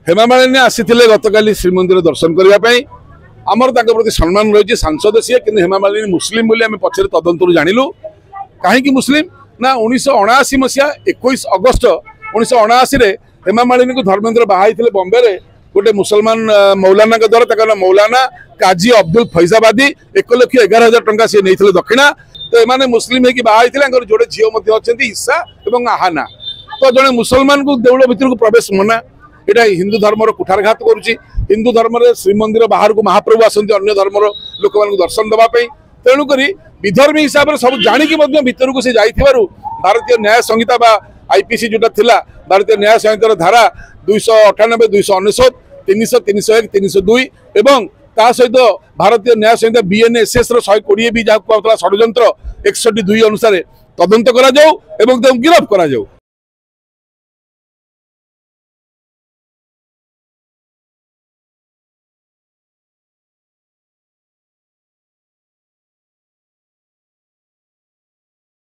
हेमा मालिनी आसीथिले गतकाली श्रीमंदिर दर्शन करने आमर प्रति सम्मान रही सांसद सी कि हेमा मालिनी मुस्लिम बोली आम पचर तदंतर जानिलु कहीं मुस्लिम ना 1979 मसीहा 21 अगस्त 1979 हेमा मालिनी को धर्मेंद्र बाहाई बॉम्बे रे गोटे मुसलमान मौलाना द्वारा ना मौलाना काजी अब्दुल फैजाबादी 1,11,000 टंका सी नहीं दक्षिणा। तो एमाने मुस्लिम होगी बाहाई जोड़े झील अच्छा ईसा और आहाना। तो जड़े मुसलमान को देउल भितर को प्रवेश मना यहाँ हिंदू धर्मर कुठारघात करुच्ची। हिंदू धर्म श्रीमंदिर बाहर को महाप्रभु आसती अन्य धर्मर लोक मान दर्शन देवाई तेणुक विधर्मी हिसाब से सब जाणिकी भितर को जाइथिबारु भारतीय न्याय संहिता बा आईपीसी जोटा थिला भारतीय न्याय संहितार धारा 298 299 300 301 302 एवं ता सहित भारतीय न्याय संहिता बीएनएसएस 120 भी जहाँ षड्यंत्र 61(2) अनुसार तदंत करा जाऊ एवं गिरफ करा जाऊ।